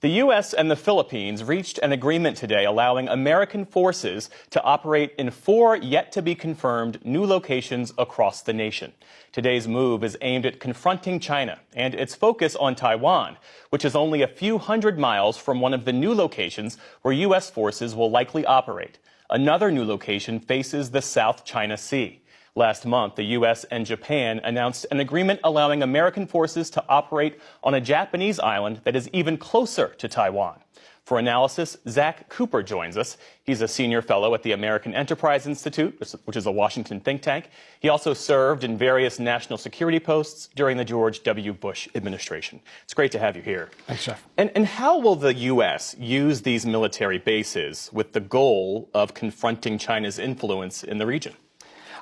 The U.S. and the Philippines reached an agreement today allowing American forces to operate in 4 yet-to-be-confirmed new locations across the nation. Today's move is aimed at confronting China and its focus on Taiwan, which is only a few hundred miles from one of the new locations where U.S. forces will likely operate. Another new location faces the South China Sea. Last month, the U.S. and Japan announced an agreement allowing American forces to operate on a Japanese island that is even closer to Taiwan. For analysis, Zach Cooper joins us. He's a senior fellow at the American Enterprise Institute, which is a Washington think tank. He also served in various national security posts during the George W. Bush administration. It's great to have you here. Thanks, Jeff. And how will the U.S. use these military bases with the goal of confronting China's influence in the region?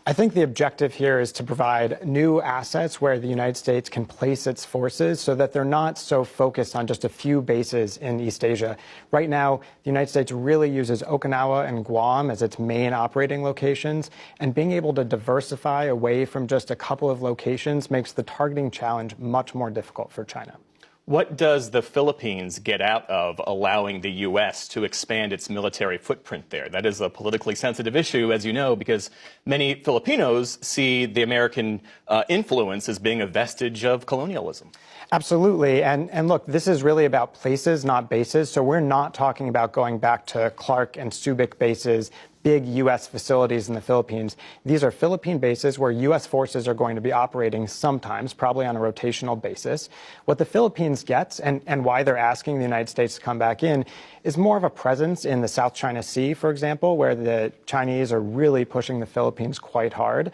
I think the objective here is to provide new assets where the United States can place its forces so that they're not so focused on just a few bases in East Asia. Right now, the United States really uses Okinawa and Guam as its main operating locations, and being able to diversify away from just a couple of locations makes the targeting challenge much more difficult for China. What does the Philippines get out of allowing the U.S. to expand its military footprint there? That is a politically sensitive issue, as you know, because many Filipinos see the American influence as being a vestige of colonialism. Absolutely. And look, this is really about places, not bases. So we're not talking about going back to Clark and Subic bases, big U.S. facilities in the Philippines. These are Philippine bases where U.S. forces are going to be operating sometimes, probably on a rotational basis. What the Philippines gets, and why they're asking the United States to come back in, is more of a presence in the South China Sea, for example, where the Chinese are really pushing the Philippines quite hard.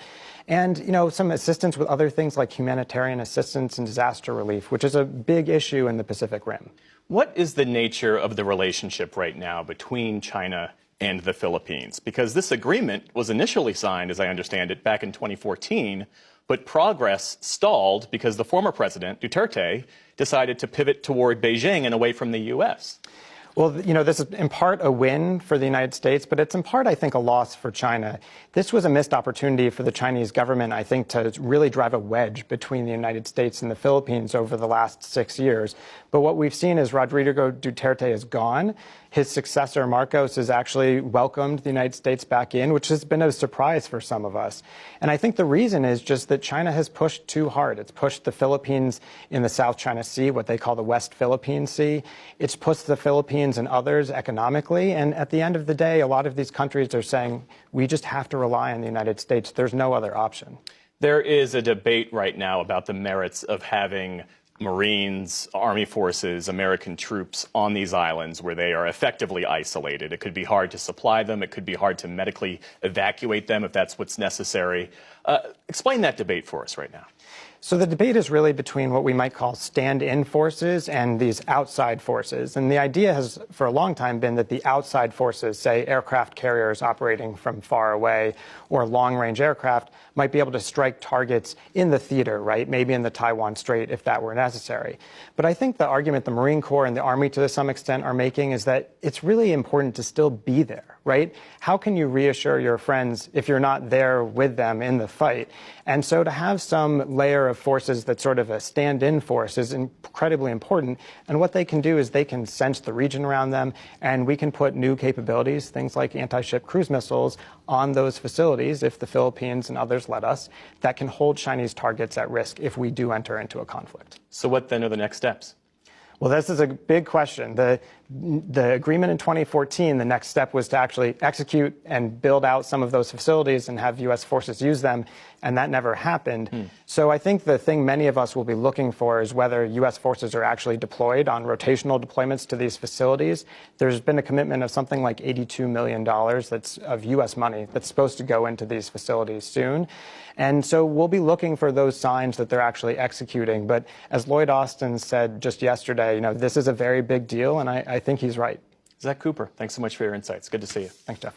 And, some assistance with other things like humanitarian assistance and disaster relief, which is a big issue in the Pacific Rim. What is the nature of the relationship right now between China and the Philippines? Because this agreement was initially signed, as I understand it, back in 2014, but progress stalled because the former president, Duterte, decided to pivot toward Beijing and away from the U.S. Well, this is in part a win for the United States, but it's in part, I think, a loss for China. This was a missed opportunity for the Chinese government, I think, to really drive a wedge between the United States and the Philippines over the last 6 years. But what we've seen is Rodrigo Duterte is gone. His successor, Marcos, has actually welcomed the United States back in, which has been a surprise for some of us. And I think the reason is just that China has pushed too hard. It's pushed the Philippines in the South China Sea, what they call the West Philippine Sea. It's pushed the Philippines and others economically. And at the end of the day, a lot of these countries are saying, we just have to rely on the United States. There's no other option. There is a debate right now about the merits of having Marines, Army forces, American troops on these islands where they are effectively isolated. It could be hard to supply them. It could be hard to medically evacuate them if that's what's necessary. Explain that debate for us right now. So the debate is really between what we might call stand-in forces and these outside forces. And the idea has for a long time been that the outside forces, say aircraft carriers operating from far away or long-range aircraft, might be able to strike targets in the theater, right? Maybe in the Taiwan Strait if that were necessary. But I think the argument the Marine Corps and the Army to some extent are making is that it's really important to still be there, right? How can you reassure your friends if you're not there with them in the fight? And so to have some layer of forces that's sort of a stand-in force is incredibly important. And what they can do is they can sense the region around them, and we can put new capabilities, things like anti-ship cruise missiles, on those facilities, if the Philippines and others let us, that can hold Chinese targets at risk if we do enter into a conflict. So what then are the next steps? Well, this is a big question. The agreement in 2014, the next step was to actually execute and build out some of those facilities and have U.S. forces use them, and that never happened. So I think the thing many of us will be looking for is whether U.S. forces are actually deployed on rotational deployments to these facilities. There's been a commitment of something like $82 million that's of U.S. money that's supposed to go into these facilities soon. And so we'll be looking for those signs that they're actually executing. But as Lloyd Austin said just yesterday, this is a very big deal, and I think he's right. Zach Cooper, thanks so much for your insights. Good to see you. Thanks, Jeff.